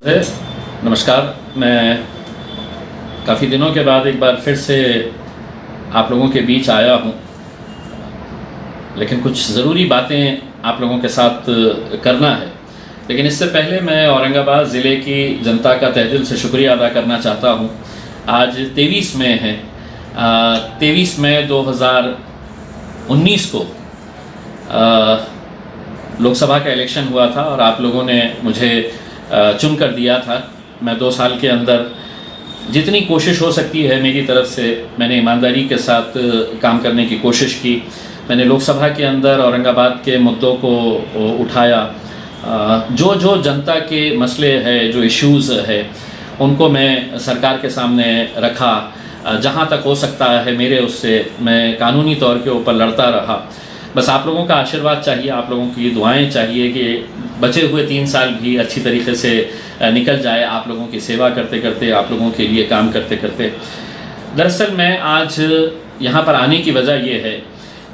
नमस्कार। मैं काफ़ी दिनों के बाद एक बार फिर से आप लोगों के बीच आया हूँ, लेकिन कुछ ज़रूरी बातें आप लोगों के साथ करना है। लेकिन इससे पहले मैं औरंगाबाद ज़िले की जनता का तहे दिल से शुक्रिया अदा करना चाहता हूँ। आज 23 मई है। 23 मई 2019 को लोकसभा का इलेक्शन हुआ था और आप लोगों ने मुझे चुन कर दिया था। मैं 2 साल के अंदर जितनी कोशिश हो सकती है मेरी तरफ से मैंने ईमानदारी के साथ काम करने की कोशिश की। मैंने लोकसभा के अंदर औरंगाबाद के मुद्दों को उठाया। जो जनता के मसले हैं, जो इश्यूज़ है, उनको मैं सरकार के सामने रखा। जहाँ तक हो सकता है मेरे उससे मैं कानूनी तौर के ऊपर लड़ता रहा। बस आप लोगों का आशीर्वाद चाहिए, आप लोगों की दुआएं चाहिए कि बचे हुए 3 साल भी अच्छी तरीके से निकल जाए, आप लोगों की सेवा करते करते, आप लोगों के लिए काम करते करते। दरअसल मैं आज यहाँ पर आने की वजह ये है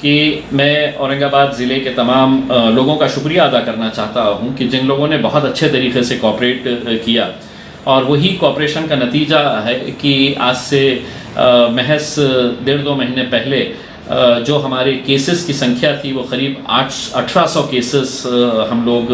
कि मैं औरंगाबाद ज़िले के तमाम लोगों का शुक्रिया अदा करना चाहता हूँ कि जिन लोगों ने बहुत अच्छे तरीके से कोऑपरेट किया, और वही कोऑपरेशन का नतीजा है कि आज से महज 1.5-2 महीने पहले जो हमारे केसेस की संख्या थी वो करीब 1800 केसेस हम लोग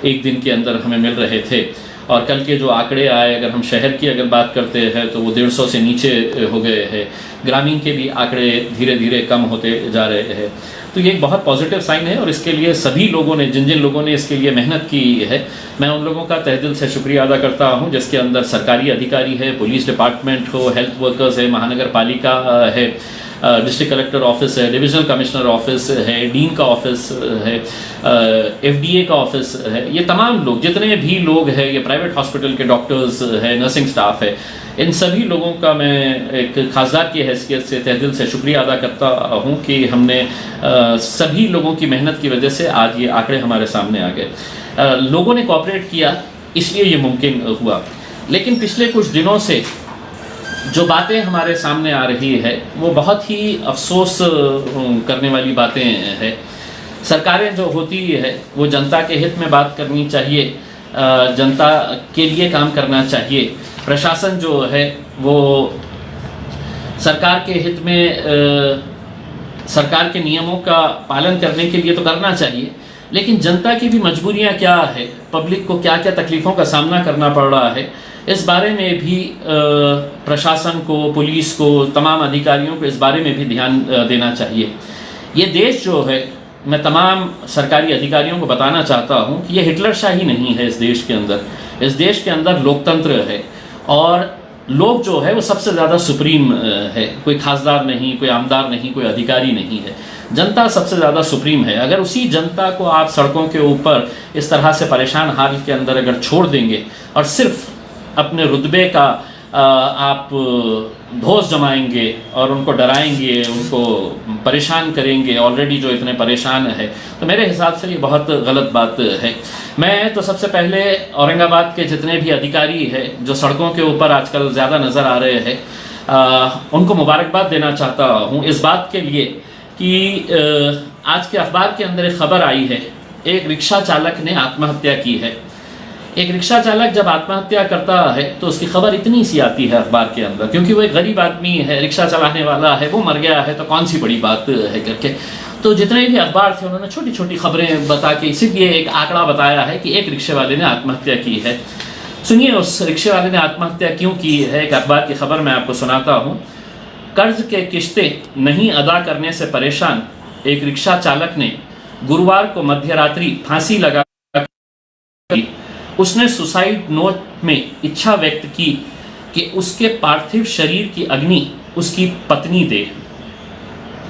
एक दिन के अंदर हमें मिल रहे थे। और कल के जो आंकड़े आए, अगर हम शहर की अगर बात करते हैं तो वो 150 से नीचे हो गए हैं। ग्रामीण के भी आंकड़े धीरे धीरे कम होते जा रहे हैं। तो ये एक बहुत पॉजिटिव साइन है और इसके लिए सभी लोगों ने, जिन जिन लोगों ने इसके लिए मेहनत की है, मैं उन लोगों का तहे दिल से शुक्रिया अदा करता हूँ, जिसके अंदर सरकारी अधिकारी है, पुलिस डिपार्टमेंट हो, हेल्थ वर्कर्स है, महानगर पालिका है, डिस्ट्रिक्ट कलेक्टर ऑफिस है, डिविजनल कमिश्नर ऑफिस है, डीन का ऑफिस है, एफडीए का ऑफिस है। ये तमाम लोग, जितने भी लोग हैं, ये प्राइवेट हॉस्पिटल के डॉक्टर्स है, नर्सिंग स्टाफ है, इन सभी लोगों का मैं एक खासदार की हैसियत से तहे दिल से शुक्रिया अदा करता हूँ कि हमने सभी लोगों की मेहनत की वजह से आज ये आंकड़े हमारे सामने आ गए। लोगों ने कोऑपरेट किया, इसलिए ये मुमकिन हुआ। लेकिन पिछले कुछ दिनों से जो बातें हमारे सामने आ रही है वो बहुत ही अफसोस करने वाली बातें हैं। सरकारें जो होती है वो जनता के हित में बात करनी चाहिए, जनता के लिए काम करना चाहिए। प्रशासन जो है वो सरकार के हित में सरकार के नियमों का पालन करने के लिए तो करना चाहिए, लेकिन जनता की भी मजबूरियां क्या है, पब्लिक को क्या क्या तकलीफ़ों का सामना करना पड़ रहा है, इस बारे में भी प्रशासन को, पुलिस को, तमाम अधिकारियों को इस बारे में भी ध्यान देना चाहिए। ये देश जो है, मैं तमाम सरकारी अधिकारियों को बताना चाहता हूँ कि ये हिटलरशाही नहीं है। इस देश के अंदर लोकतंत्र है और लोग जो है वो सबसे ज़्यादा सुप्रीम है। कोई खासदार नहीं, कोई आमदार नहीं, कोई अधिकारी नहीं है। जनता सबसे ज़्यादा सुप्रीम है। अगर उसी जनता को आप सड़कों के ऊपर इस तरह से परेशान हाल के अंदर अगर छोड़ देंगे और सिर्फ अपने रुतबे का आप धौंस जमाएंगे और उनको डराएंगे, उनको परेशान करेंगे, ऑलरेडी जो इतने परेशान है, तो मेरे हिसाब से ये बहुत गलत बात है। मैं तो सबसे पहले औरंगाबाद के जितने भी अधिकारी हैं जो सड़कों के ऊपर आजकल ज़्यादा नज़र आ रहे हैं, उनको मुबारकबाद देना चाहता हूँ इस बात के लिए कि आज के अखबार के अंदर एक खबर आई है, एक रिक्शा चालक ने आत्महत्या की है। एक रिक्शा चालक जब आत्महत्या करता है तो उसकी खबर इतनी सी आती है अखबार के अंदर, क्योंकि वो एक गरीब आदमी है, रिक्शा चलाने वाला है, वो मर गया है तो कौन सी बड़ी बात है करके। तो जितने भी अखबार थे उन्होंने छोटी छोटी खबरें बता के सिर्फ ये एक आंकड़ा बताया है कि एक रिक्शे वाले ने आत्महत्या की है। सुनिए उस रिक्शे वाले ने आत्महत्या क्यों की है। एक अखबार की खबर मैं आपको सुनाता हूँ। कर्ज के किश्तें नहीं अदा करने से परेशान एक रिक्शा चालक ने गुरुवार को मध्यरात्रि फांसी लगा, उसने सुसाइड नोट में इच्छा व्यक्त की कि उसके पार्थिव शरीर की अग्नि उसकी पत्नी दे।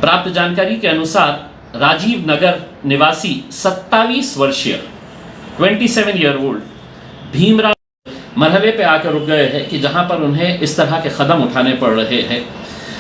प्राप्त जानकारी के अनुसार राजीव नगर निवासी 27 वर्षीय 27 ईयर ओल्ड भीमराव मरहले पे आकर रुक गए हैं कि जहां पर उन्हें इस तरह के कदम उठाने पड़ रहे हैं।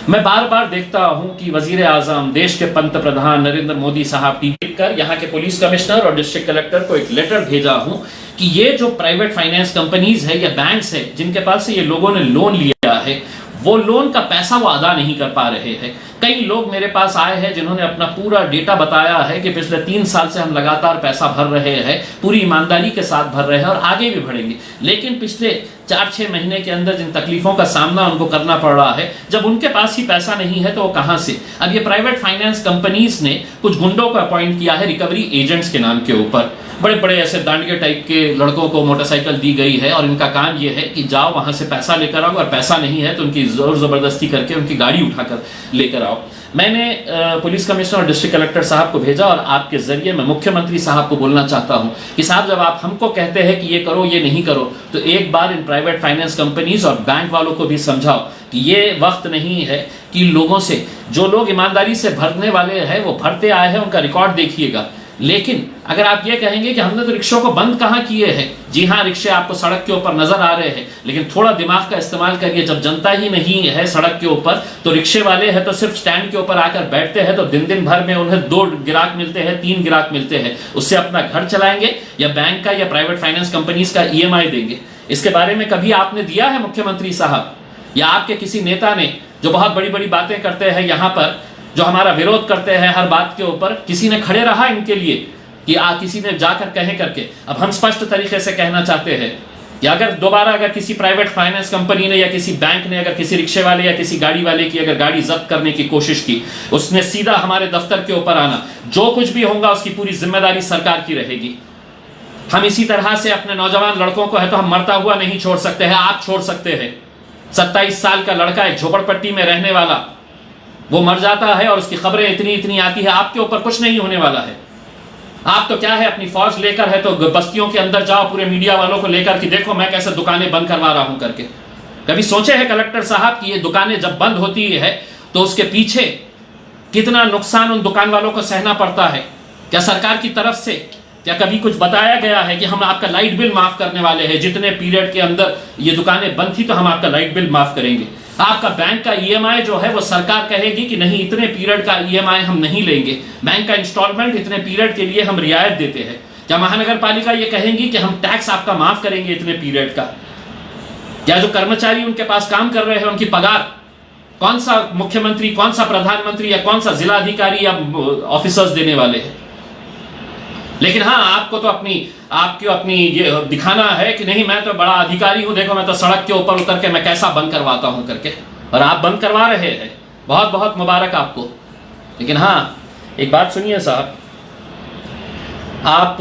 मैं बार बार देखता हूं कि वजीर आजम, देश के पंत प्रधान नरेंद्र मोदी साहब टीवी कर यहाँ के पुलिस कमिश्नर और डिस्ट्रिक्ट कलेक्टर को एक लेटर भेजा हूं कि ये जो प्राइवेट फाइनेंस कंपनीज है या बैंक्स है जिनके पास से ये लोगों ने लोन लिया है, वो लोन का पैसा वो अदा नहीं कर पा रहे हैं। कई लोग मेरे पास आए हैं जिन्होंने अपना पूरा डेटा बताया है कि पिछले 3 साल से हम लगातार पैसा भर रहे हैं, पूरी ईमानदारी के साथ भर रहे हैं और आगे भी भरेंगे, लेकिन पिछले 4-6 महीने के अंदर जिन तकलीफों का सामना उनको करना पड़ रहा है, जब उनके पास ही पैसा नहीं है तो वो कहां से। अब ये प्राइवेट फाइनेंस कंपनीज ने कुछ गुंडों को अपॉइंट किया है रिकवरी एजेंट्स के नाम के ऊपर। बड़े बड़े ऐसे दांडिया टाइप के लड़कों को मोटरसाइकिल दी गई है और इनका काम ये है कि जाओ वहां से पैसा लेकर आओ, और पैसा नहीं है तो उनकी जोर जबरदस्ती करके उनकी गाड़ी उठाकर लेकर आओ। मैंने पुलिस कमिश्नर और डिस्ट्रिक्ट कलेक्टर साहब को भेजा और आपके जरिए मैं मुख्यमंत्री साहब को बोलना चाहता हूं कि साहब, जब आप हमको कहते हैं कि ये करो ये नहीं करो, तो एक बार इन प्राइवेट फाइनेंस कंपनीज और बैंक वालों को भी समझाओ कि ये वक्त नहीं है कि लोगों से, जो लोग ईमानदारी से भरने वाले हैं वो भरते आए हैं, उनका रिकॉर्ड देखिएगा। लेकिन अगर आप ये कहेंगे कि हमने तो रिक्शों को बंद कहाँ किए हैं, जी हाँ, रिक्शे आपको सड़क के ऊपर नजर आ रहे हैं, लेकिन थोड़ा दिमाग का इस्तेमाल करिए। जब जनता ही नहीं है सड़क के ऊपर तो रिक्शे वाले हैं तो सिर्फ स्टैंड के ऊपर आकर बैठते हैं, तो दिन भर में उन्हें 2 गिराक मिलते हैं, 3 गिराक मिलते हैं, उससे अपना घर चलाएंगे या बैंक का या प्राइवेट फाइनेंस कंपनीज का EMI देंगे। इसके बारे में कभी आपने दिया है मुख्यमंत्री साहब, या आपके किसी नेता ने, जो बहुत बड़ी बड़ी बातें करते हैं यहाँ पर, जो हमारा विरोध करते हैं हर बात के ऊपर, किसी ने खड़े रहा इनके लिए कि किसी ने जाकर कहे करके। अब हम स्पष्ट तरीके से कहना चाहते हैं कि अगर दोबारा अगर किसी प्राइवेट फाइनेंस कंपनी ने या किसी बैंक ने अगर किसी रिक्शे वाले या किसी गाड़ी वाले की अगर गाड़ी जब्त करने की कोशिश की, उसने सीधा हमारे दफ्तर के ऊपर आना, जो कुछ भी होगा उसकी पूरी जिम्मेदारी सरकार की रहेगी। हम इसी तरह से अपने नौजवान लड़कों को है तो हम मरता हुआ नहीं छोड़ सकते हैं, आप छोड़ सकते हैं। 27 साल का लड़का एक झोपड़पट्टी में रहने वाला, वो मर जाता है और उसकी खबरें इतनी आती है, आपके ऊपर कुछ नहीं होने वाला है। आप तो क्या है, अपनी फौज लेकर है तो बस्तियों के अंदर जाओ पूरे मीडिया वालों को लेकर कि देखो मैं कैसे दुकानें बंद करवा रहा हूं करके। कभी सोचे हैं कलेक्टर साहब कि ये दुकानें जब बंद होती है तो उसके पीछे कितना नुकसान उन दुकान वालों को सहना पड़ता है? क्या सरकार की तरफ से क्या कभी कुछ बताया गया है कि हम आपका लाइट बिल माफ करने वाले हैं, जितने पीरियड के अंदर ये दुकानें बंद थी तो हम आपका लाइट बिल माफ करेंगे? आपका बैंक का EMI जो है वो सरकार कहेगी कि नहीं, इतने पीरियड का EMI हम नहीं लेंगे, बैंक का इंस्टॉलमेंट इतने पीरियड के लिए हम रियायत देते हैं। क्या महानगर पालिका ये कहेंगी कि हम टैक्स आपका माफ करेंगे इतने पीरियड का? क्या जो कर्मचारी उनके पास काम कर रहे हैं उनकी पगार कौन सा मुख्यमंत्री, कौन सा प्रधानमंत्री या कौन सा जिला अधिकारी या ऑफिसर्स देने वाले हैं? लेकिन हाँ, आपको तो अपनी ये दिखाना है कि नहीं मैं तो बड़ा अधिकारी हूं, देखो मैं तो सड़क के ऊपर उतर के मैं कैसा बंद करवाता हूं करके, और आप बंद करवा रहे हैं। बहुत बहुत मुबारक आपको। लेकिन हाँ, एक बात सुनिए साहब, आप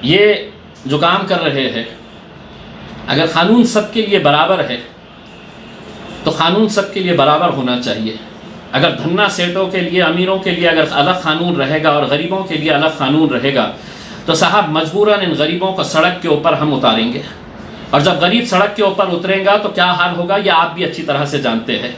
ये जो काम कर रहे हैं, अगर कानून सबके लिए बराबर है तो कानून सबके लिए बराबर होना चाहिए। अगर धन्ना सेठों के लिए, अमीरों के लिए अगर अलग कानून रहेगा और गरीबों के लिए अलग कानून रहेगा तो साहब मजबूरन इन गरीबों को सड़क के ऊपर हम उतारेंगे, और जब गरीब सड़क के ऊपर उतरेगा तो क्या हाल होगा ये आप भी अच्छी तरह से जानते हैं।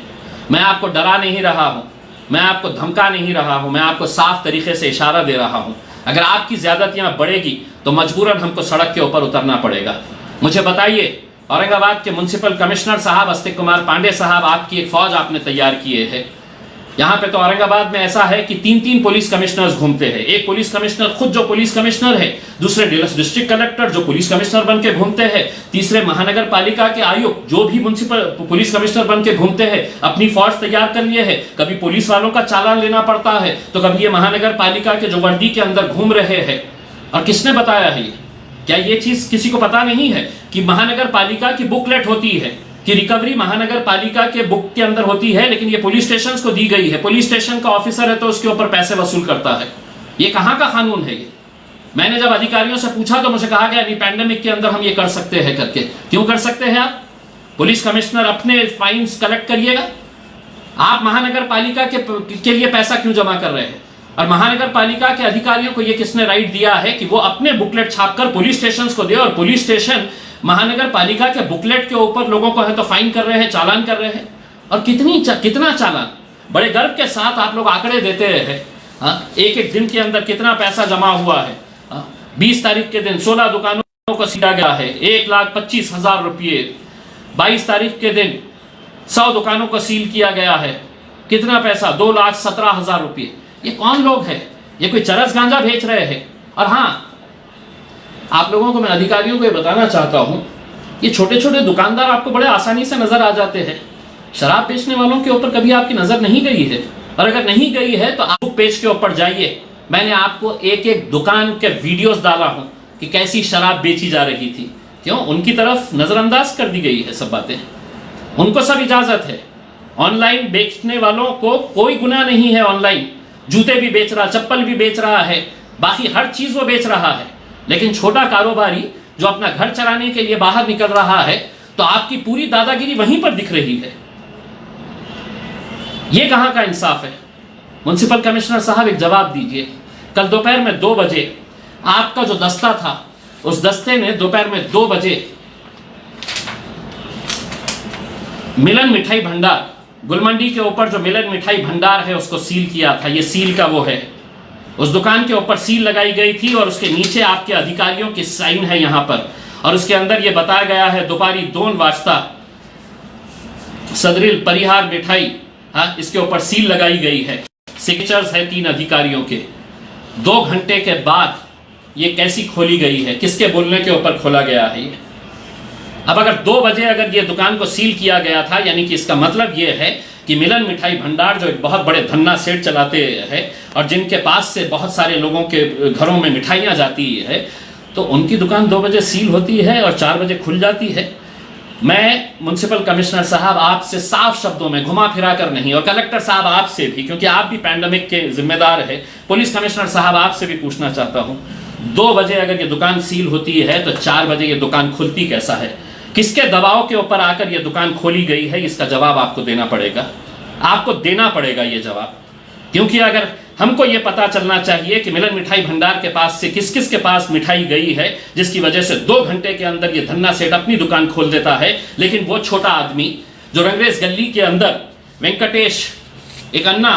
मैं आपको डरा नहीं रहा हूँ, मैं आपको धमका नहीं रहा हूँ, मैं आपको साफ तरीके से इशारा दे रहा हूँ। अगर आपकी ज्यादतियाँ बढ़ेगी तो मजबूरन हमको सड़क के ऊपर उतरना पड़ेगा। मुझे बताइए, औरंगाबाद के म्युनिसिपल कमिश्नर साहब अस्तिक कुमार पांडे साहब, आपकी एक फौज आपने तैयार किए है। यहाँ पे तो औरंगाबाद में ऐसा है कि 3-3 पुलिस कमिश्नर्स घूमते हैं। एक पुलिस कमिश्नर खुद जो पुलिस कमिश्नर है, दूसरे डिस्ट्रिक्ट कलेक्टर जो पुलिस कमिश्नर बन के घूमते हैं, तीसरे महानगर पालिका के आयुक्त जो भी म्युनिसिपल पुलिस कमिश्नर बन के घूमते हैं। अपनी फौज तैयार कर लिए है, कभी पुलिस वालों का चालान लेना पड़ता है तो कभी ये महानगर पालिका के जो वर्दी के अंदर घूम रहे हैं। और किसने बताया है ये? क्या ये चीज किसी को पता नहीं है कि महानगर पालिका की बुकलेट होती है कि रिकवरी महानगर पालिका के बुक के अंदर होती है, लेकिन ये पुलिस स्टेशन को दी गई है। पुलिस स्टेशन का ऑफिसर है तो उसके ऊपर पैसे वसूल करता है। ये कहाँ का कानून है ये? मैंने जब अधिकारियों से पूछा तो मुझे कहा गया नहीं, पैंडेमिक के अंदर हम ये कर सकते हैं करके। क्यों कर सकते हैं आप? पुलिस कमिश्नर अपने फाइन्स कलेक्ट करिएगा, आप महानगर पालिका के लिए पैसा क्यों जमा कर रहे हैं? और महानगर पालिका के अधिकारियों को ये किसने राइट दिया है कि वो अपने बुकलेट छापकर पुलिस स्टेशन को दे, और पुलिस स्टेशन महानगर पालिका के बुकलेट के ऊपर लोगों को है तो फाइन कर रहे हैं, चालान कर रहे हैं। और कितना चालान? बड़े गर्व के साथ आप लोग आंकड़े देते हैं, एक दिन के अंदर कितना पैसा जमा हुआ है। 20 तारीख के दिन 16 दुकानों को सीधा गया है 1,25,000 रुपये। 22 तारीख के दिन 100 दुकानों को सील किया गया है, कितना पैसा? 2,17,000 रुपये। ये कौन लोग हैं? ये कोई चरस गांजा बेच रहे हैं? और हाँ, आप लोगों को, मैं अधिकारियों को ये बताना चाहता हूं, ये छोटे छोटे दुकानदार आपको बड़े आसानी से नजर आ जाते हैं। शराब बेचने वालों के ऊपर कभी आपकी नजर नहीं गई है? और अगर नहीं गई है तो आप पेज के ऊपर जाइए, मैंने आपको एक एक दुकान के वीडियोस डाला हूं कि कैसी शराब बेची जा रही थी। क्यों? उनकी तरफ नजरअंदाज कर दी गई है सब बातें, उनको सब इजाजत है। ऑनलाइन बेचने वालों को कोई गुनाह नहीं है। ऑनलाइन जूते भी बेच रहा, चप्पल भी बेच रहा है, बाकी हर चीज वो बेच रहा है। लेकिन छोटा कारोबारी जो अपना घर चलाने के लिए बाहर निकल रहा है, तो आपकी पूरी दादागिरी वहीं पर दिख रही है। ये कहां का इंसाफ है? म्युनिसिपल कमिश्नर साहब एक जवाब दीजिए। कल दोपहर में 2 बजे आपका जो दस्ता था, उस दस्ते ने दोपहर में 2 बजे मिलन मिठाई भंडार, गुलमंडी के ऊपर जो मिलन मिठाई भंडार है उसको सील किया था। ये सील का वो है, उस दुकान के ऊपर सील लगाई गई थी और उसके नीचे आपके अधिकारियों की साइन है यहां पर, और उसके अंदर यह बताया गया है दोपहरी 2 वाजता सदरिल परिहार मिठाई, हाँ, इसके ऊपर सील लगाई गई है। सिग्नेचर्स है 3 अधिकारियों के। 2 घंटे के बाद ये कैसी खोली गई है? किसके बोलने के ऊपर खोला गया है ये? अब अगर 2 बजे अगर ये दुकान को सील किया गया था, यानी कि इसका मतलब ये है कि मिलन मिठाई भंडार जो एक बहुत बड़े धन्ना सेठ चलाते हैं और जिनके पास से बहुत सारे लोगों के घरों में मिठाइयाँ जाती है, तो उनकी दुकान 2 बजे सील होती है और 4 बजे खुल जाती है। मैं म्युनिसिपल कमिश्नर साहब आपसे साफ शब्दों में, घुमा फिरा कर नहीं, और कलेक्टर साहब आपसे भी, क्योंकि आप भी पैंडेमिक के जिम्मेदार है, पुलिस कमिश्नर साहब आपसे भी पूछना चाहता हूँ, 2 बजे अगर ये दुकान सील होती है तो 4 बजे ये दुकान खुलती कैसा है? किसके दबाव के ऊपर आकर ये दुकान खोली गई है? इसका जवाब आपको देना पड़ेगा, आपको देना पड़ेगा ये जवाब। क्योंकि अगर हमको ये पता चलना चाहिए कि मिलन मिठाई भंडार के पास से किस किस के पास मिठाई गई है, जिसकी वजह से 2 घंटे के अंदर ये धन्ना सेठ अपनी दुकान खोल देता है, लेकिन वो छोटा आदमी जो रंगरेज गली के अंदर वेंकटेश एक अन्ना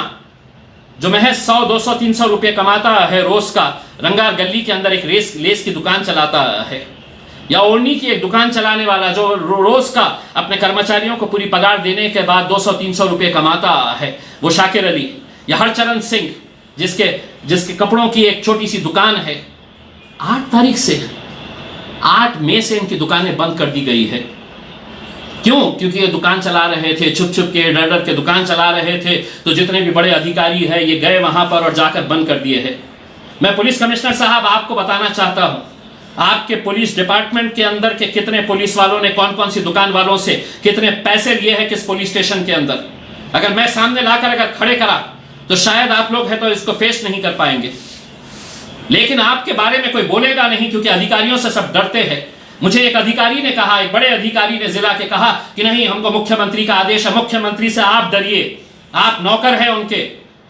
जो महज 100, 200, 300 रुपये कमाता है रोज का, रंगार गली के अंदर एक लेस की दुकान चलाता है, या ओढ़नी की एक दुकान चलाने वाला जो रोज का अपने कर्मचारियों को पूरी पगार देने के बाद 200-300 रुपये कमाता है, वो शाकिर अली, या हरचरण सिंह जिसके कपड़ों की एक छोटी सी दुकान है, 8 तारीख से 8 मई से इनकी दुकानें बंद कर दी गई है। क्यों? क्योंकि ये दुकान चला रहे थे, छुप छुप के डर डर के दुकान चला रहे थे, तो जितने भी बड़े अधिकारी हैं ये गए वहां पर और जाकर बंद कर दिए हैं। मैं पुलिस कमिश्नर साहब आपको बताना चाहता हूं, आपके पुलिस डिपार्टमेंट के अंदर के कितने पुलिस वालों ने कौन कौन सी दुकान वालों से कितने पैसे लिए हैं किस पुलिस स्टेशन के अंदर, अगर मैं सामने लाकर अगर खड़े करा तो शायद आप लोग हैं तो इसको फेस नहीं कर पाएंगे। लेकिन आपके बारे में कोई बोलेगा नहीं, क्योंकि अधिकारियों से सब डरते हैं। मुझे एक अधिकारी ने कहा, एक बड़े अधिकारी ने जिला के कहा कि नहीं, हमको मुख्यमंत्री का आदेश है, मुख्यमंत्री से आप डरिए, आप नौकर हैं उनके,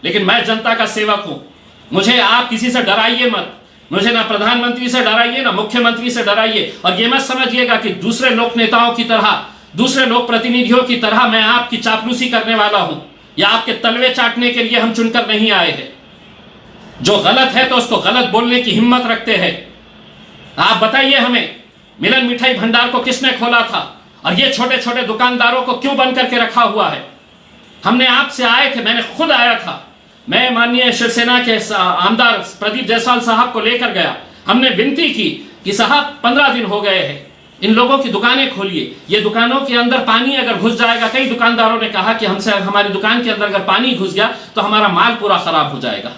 लेकिन मैं जनता का सेवक हूं, मुझे आप किसी से डराइए मत, मुझे ना प्रधानमंत्री से डराइए ना मुख्यमंत्री से डराइए। और ये मत समझिएगा कि दूसरे लोक नेताओं की तरह, दूसरे लोक प्रतिनिधियों की तरह मैं आपकी चापलूसी करने वाला हूं या आपके तलवे चाटने के लिए हम चुनकर नहीं आए हैं। जो गलत है तो उसको गलत बोलने की हिम्मत रखते हैं। आप बताइए हमें, मिलन मिठाई भंडार को किसने खोला था और ये छोटे छोटे दुकानदारों को क्यों बंद करके रखा हुआ है? हमने आपसे आए थे, मैंने खुद आया था, मैं माननीय शिवसेना के आमदार प्रदीप जायसवाल साहब को लेकर गया, हमने विनती की कि साहब 15 दिन हो गए हैं, इन लोगों की दुकानें खोलिए, ये दुकानों के अंदर पानी अगर घुस जाएगा, कई दुकानदारों ने कहा कि हमसे हमारी दुकान के अंदर अगर पानी घुस गया तो हमारा माल पूरा खराब हो जाएगा।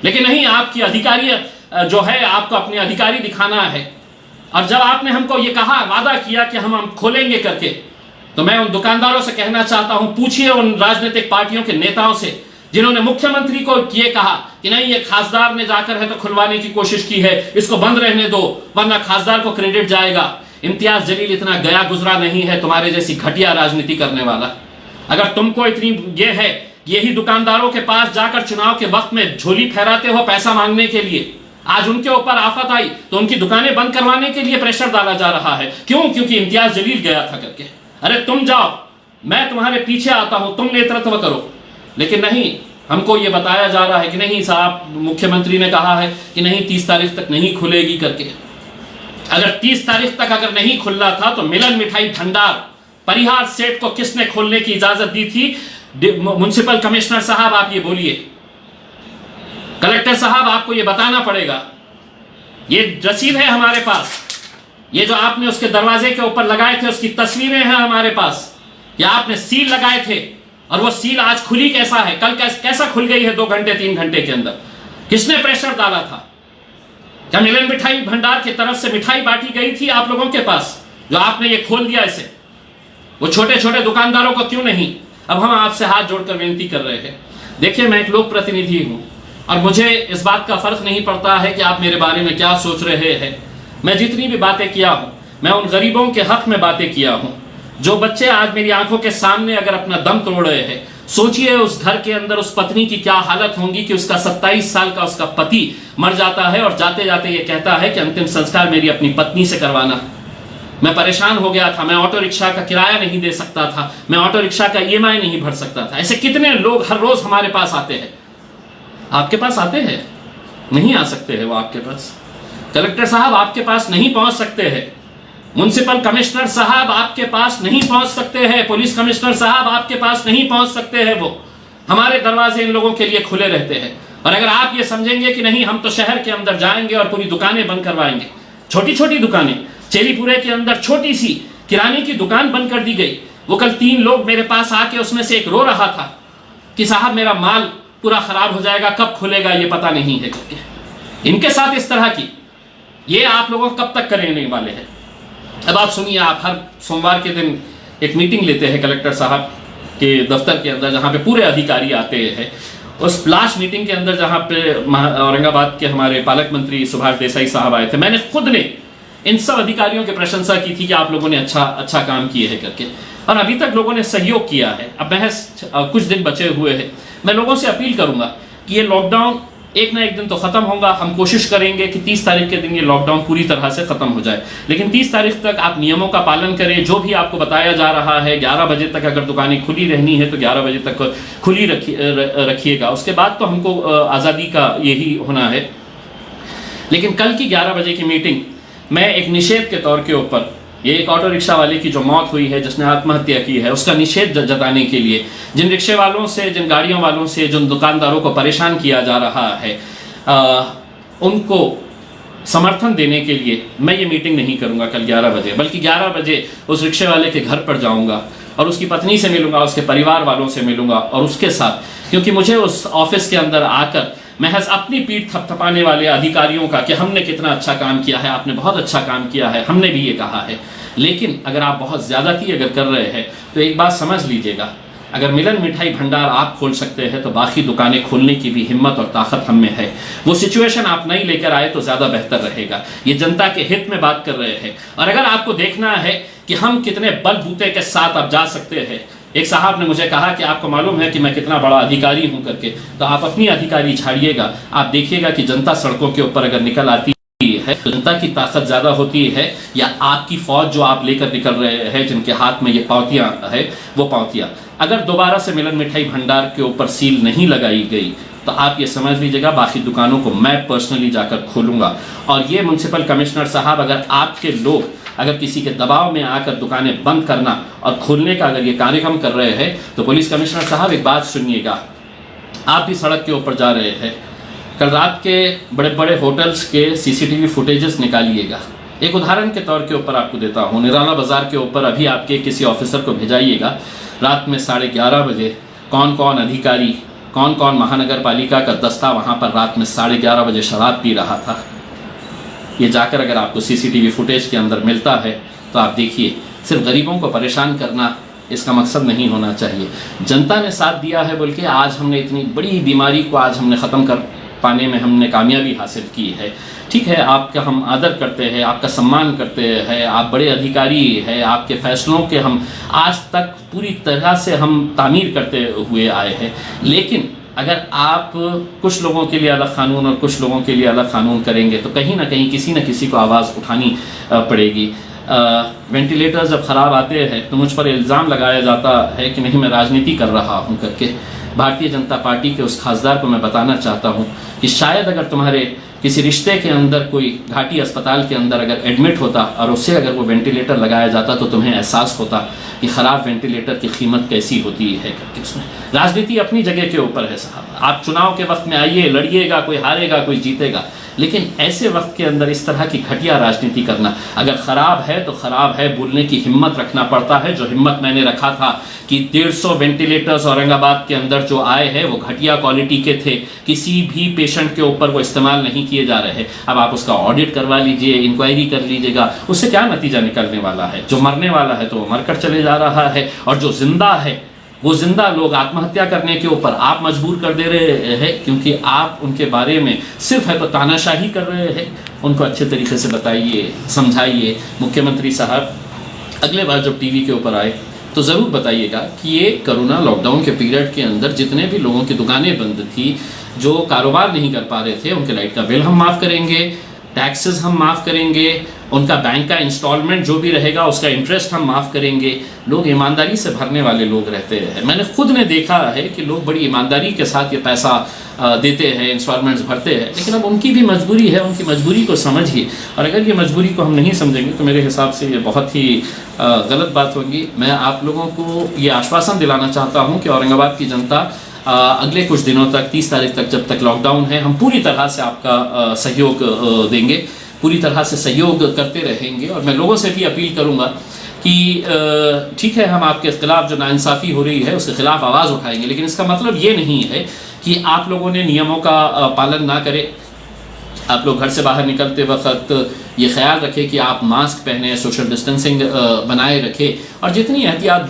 लेकिन नहीं, आपकी अधिकारी जो है, आपको अपने अधिकारी दिखाना है। और जब आपने हमको ये कहा, वादा किया कि हम खोलेंगे करके, तो मैं उन दुकानदारों से कहना चाहता हूं, पूछिए उन राजनीतिक पार्टियों के नेताओं से जिन्होंने मुख्यमंत्री को ये कहा कि नहीं, ये खासदार ने जाकर है तो खुलवाने की कोशिश की है, इसको बंद रहने दो वरना खासदार को क्रेडिट जाएगा। इम्तियाज जलील इतना गया गुजरा नहीं है तुम्हारे जैसी घटिया राजनीति करने वाला। अगर तुमको इतनी ये है, यही दुकानदारों के पास जाकर चुनाव के वक्त में झोली फहराते हो पैसा मांगने के लिए, आज उनके ऊपर आफत आई तो उनकी दुकानें बंद करवाने के लिए प्रेशर डाला जा रहा है। क्यों? क्योंकि इम्तियाज जलील गया था करके। अरे तुम जाओ, मैं तुम्हारे पीछे आता हूं, तुम नेतृत्व करो। लेकिन नहीं, हमको ये बताया जा रहा है कि नहीं साहब, मुख्यमंत्री ने कहा है कि नहीं 30 तारीख तक नहीं खुलेगी करके। अगर 30 तारीख तक अगर नहीं खुलना था तो मिलन मिठाई भंडार परिहार सेठ को किसने खोलने की इजाजत दी थी? म्युनिसिपल कमिश्नर साहब आप ये बोलिए, कलेक्टर साहब आपको ये बताना पड़ेगा। ये रसीद है हमारे पास, ये जो आपने उसके दरवाजे के ऊपर लगाए थे उसकी तस्वीरें हैं हमारे पास। या आपने सील लगाए थे और वो सील आज खुली कैसा है, कल कैसा खुल गई है 2 घंटे 3 घंटे के अंदर? किसने प्रेशर डाला था? क्या मिलन मिठाई भंडार की तरफ से मिठाई बांटी गई थी आप लोगों के पास जो आपने ये खोल दिया इसे? वो छोटे छोटे दुकानदारों को क्यों नहीं? अब हम आपसे हाथ जोड़कर विनती कर रहे हैं, देखिए मैं एक लोक प्रतिनिधि हूं और मुझे इस बात का फर्क नहीं पड़ता है कि आप मेरे बारे में क्या सोच रहे हैं। मैं जितनी भी बातें किया हूं, मैं उन गरीबों के हक में बातें किया हूं। जो बच्चे आज मेरी आंखों के सामने अगर अपना दम तोड़ रहे हैं, सोचिए उस घर के अंदर उस पत्नी की क्या हालत होगी कि उसका 27 साल का उसका पति मर जाता है और जाते जाते ये कहता है कि अंतिम संस्कार मेरी अपनी पत्नी से करवाना। मैं परेशान हो गया था, मैं ऑटो रिक्शा का किराया नहीं दे सकता था, मैं ऑटो रिक्शा का EMI नहीं भर सकता था। ऐसे कितने लोग हर रोज हमारे पास आते हैं। आपके पास आते हैं? नहीं आ सकते हैं वो आपके पास। कलेक्टर साहब आपके पास नहीं पहुंच सकते हैं, म्युनिसिपल कमिश्नर साहब आपके पास नहीं पहुंच सकते हैं, पुलिस कमिश्नर साहब आपके पास नहीं पहुंच सकते हैं। वो हमारे दरवाजे इन लोगों के लिए खुले रहते हैं। और अगर आप ये समझेंगे कि नहीं हम तो शहर के अंदर जाएंगे और पूरी दुकानें बंद करवाएंगे, छोटी छोटी दुकानें, चेलीपुरे के अंदर छोटी सी किराने की दुकान बंद कर दी गई। वो कल 3 लोग मेरे पास आके उसमें से एक रो रहा था कि साहब मेरा माल पूरा खराब हो जाएगा, कब खुलेगा ये पता नहीं है करके। इनके साथ इस तरह की ये आप लोगों कब तक करने वाले हैं? अब आप सुनिए, आप हर सोमवार के दिन एक मीटिंग लेते हैं कलेक्टर साहब के दफ्तर के अंदर जहाँ पे पूरे अधिकारी आते हैं। उस लास्ट मीटिंग के अंदर जहाँ पे औरंगाबाद के हमारे पालक मंत्री सुभाष देसाई साहब आए थे, मैंने खुद ने इन सब अधिकारियों की प्रशंसा की थी कि आप लोगों ने अच्छा काम किए हैं करके, और अभी तक लोगों ने सहयोग किया है। अब महज कुछ दिन बचे हुए हैं। मैं लोगों से अपील करूंगा कि ये लॉकडाउन एक ना एक दिन तो खत्म होगा। हम कोशिश करेंगे कि 30 तारीख के दिन ये लॉकडाउन पूरी तरह से खत्म हो जाए, लेकिन 30 तारीख तक आप नियमों का पालन करें। जो भी आपको बताया जा रहा है, 11 बजे तक अगर दुकानें खुली रहनी है तो 11 बजे तक खुली रखिएगा। उसके बाद तो हमको आज़ादी का यही होना है। लेकिन कल की 11 बजे की मीटिंग मैं एक निषेध के तौर के ऊपर, ये एक ऑटो रिक्शा वाले की जो मौत हुई है, जिसने आत्महत्या की है, उसका निषेध जताने के लिए, जिन रिक्शे वालों से, जिन गाड़ियों वालों से, जिन दुकानदारों को परेशान किया जा रहा है, उनको समर्थन देने के लिए मैं ये मीटिंग नहीं करूंगा कल 11 बजे, बल्कि 11 बजे उस रिक्शे वाले के घर पर जाऊंगा और उसकी पत्नी से मिलूंगा, उसके परिवार वालों से मिलूंगा और उसके साथ, क्योंकि मुझे उस ऑफिस के अंदर आकर महज अपनी पीठ थपथपाने वाले अधिकारियों का कि हमने कितना अच्छा काम किया है, आपने बहुत अच्छा काम किया है, हमने भी ये कहा है। लेकिन अगर आप बहुत ज़्यादती अगर कर रहे हैं तो एक बात समझ लीजिएगा, अगर मिलन मिठाई भंडार आप खोल सकते हैं तो बाकी दुकानें खोलने की भी हिम्मत और ताकत हम में है। वो सिचुएशन आप नहीं लेकर आए तो ज़्यादा बेहतर रहेगा। ये जनता के हित में बात कर रहे हैं। और अगर आपको देखना है कि हम कितने बलबूते के साथ आप जा सकते हैं, एक साहब ने मुझे कहा कि आपको मालूम है कि मैं कितना बड़ा अधिकारी हूं करके, तो आप अपनी अधिकारी झाड़िएगा। आप देखिएगा कि जनता सड़कों के ऊपर अगर निकल आती है, जनता की ताकत ज्यादा होती है या आपकी फौज जो आप लेकर निकल रहे हैं, जिनके हाथ में ये पावतियां है, वो पावतियां अगर दोबारा से मिलन मिठाई भंडार के ऊपर सील नहीं लगाई गई तो आप ये समझ लीजिएगा बाकी दुकानों को मैं पर्सनली जाकर खोलूंगा। और ये म्युनिसिपल कमिश्नर साहब, अगर आपके लोग अगर किसी के दबाव में आकर दुकानें बंद करना और खोलने का अगर ये कार्यक्रम कर रहे हैं तो पुलिस कमिश्नर साहब एक बात सुनिएगा, आप भी सड़क के ऊपर जा रहे हैं, कल रात के बड़े बड़े होटल्स के CCTV फुटेजेस निकालिएगा। एक उदाहरण के तौर के ऊपर आपको देता हूँ, निराला बाजार के ऊपर अभी आपके किसी ऑफिसर को भेजाइएगा, रात में 11:30 बजे कौन कौन अधिकारी, कौन कौन महानगर पालिका का दस्ता वहाँ पर रात में 11:30 बजे शराब पी रहा था। ये जाकर अगर आपको CCTV फुटेज के अंदर मिलता है तो आप देखिए, सिर्फ गरीबों को परेशान करना इसका मकसद नहीं होना चाहिए। जनता ने साथ दिया है बोल के आज हमने इतनी बड़ी बीमारी को आज हमने ख़त्म कर पाने में हमने कामयाबी हासिल की है। ठीक है, आपका हम आदर करते हैं, आपका सम्मान करते हैं, आप बड़े अधिकारी हैं, आपके फैसलों के हम आज तक पूरी तरह से हम तामीर करते हुए आए हैं। लेकिन अगर आप कुछ लोगों के लिए अलग कानून और कुछ लोगों के लिए अलग कानून करेंगे तो कहीं ना कहीं किसी न किसी को आवाज़ उठानी पड़ेगी। वेंटिलेटर जब ख़राब आते हैं तो मुझ पर इल्ज़ाम लगाया जाता है कि नहीं मैं राजनीति कर रहा हूं करके। भारतीय जनता पार्टी के उस खासदार को मैं बताना चाहता हूं कि शायद अगर तुम्हारे किसी रिश्ते के अंदर कोई घाटी अस्पताल के अंदर अगर एडमिट होता और उससे अगर वो वेंटिलेटर लगाया जाता तो तुम्हें एहसास होता कि ख़राब वेंटिलेटर की कीमत कैसी होती है करके। उसमें राजनीति अपनी जगह के ऊपर है साहब, आप चुनाव के वक्त में आइए, लड़िएगा, कोई हारेगा कोई जीतेगा, लेकिन ऐसे वक्त के अंदर इस तरह की घटिया राजनीति करना अगर ख़राब है तो ख़राब है, बोलने की हिम्मत रखना पड़ता है। जो हिम्मत मैंने रखा था कि 150 वेंटिलेटर्स औरंगाबाद के अंदर जो आए हैं वो घटिया क्वालिटी के थे, किसी भी पेशेंट के ऊपर वो इस्तेमाल नहीं किए जा रहे। अब आप उसका ऑडिट करवा लीजिए, इंक्वायरी कर लीजिएगा, उससे क्या नतीजा निकलने वाला है? जो मरने वाला है तो वो मरकर चले जा रहा है, और जो जिंदा है वो जिंदा लोग आत्महत्या करने के ऊपर आप मजबूर कर दे रहे हैं, क्योंकि आप उनके बारे में सिर्फ है तो तानाशाही कर रहे हैं। उनको अच्छे तरीके से बताइए, समझाइए। मुख्यमंत्री साहब अगले बार जब टीवी के ऊपर आए तो ज़रूर बताइएगा कि ये कोरोना लॉकडाउन के पीरियड के अंदर जितने भी लोगों की दुकानें बंद थी, जो कारोबार नहीं कर पा रहे थे, उनके लाइट का बिल हम माफ़ करेंगे, टैक्सेस हम माफ़ करेंगे, उनका बैंक का इंस्टॉलमेंट जो भी रहेगा उसका इंटरेस्ट हम माफ़ करेंगे। लोग ईमानदारी से भरने वाले लोग रहते हैं। मैंने खुद ने देखा है कि लोग बड़ी ईमानदारी के साथ ये पैसा देते हैं, इंस्टॉलमेंट्स भरते हैं, लेकिन अब उनकी भी मजबूरी है, उनकी मजबूरी को समझिए। और अगर ये मजबूरी को हम नहीं समझेंगे तो मेरे हिसाब से ये बहुत ही गलत बात होगी। मैं आप लोगों को ये आश्वासन दिलाना चाहता हूँ कि औरंगाबाद की जनता अगले कुछ दिनों तक, 30 तारीख तक जब तक लॉकडाउन है, हम पूरी तरह से आपका सहयोग देंगे, पूरी तरह से सहयोग करते रहेंगे। और मैं लोगों से भी अपील करूंगा कि ठीक है, हम आपके खिलाफ जो नाइंसाफ़ी हो रही है उसके खिलाफ आवाज़ उठाएंगे, लेकिन इसका मतलब ये नहीं है कि आप लोगों ने नियमों का पालन ना करें। आप लोग घर से बाहर निकलते वक्त ये ख्याल रखें कि आप मास्क पहने, सोशल डिस्टेंसिंग बनाए रखें, और जितनी एहतियात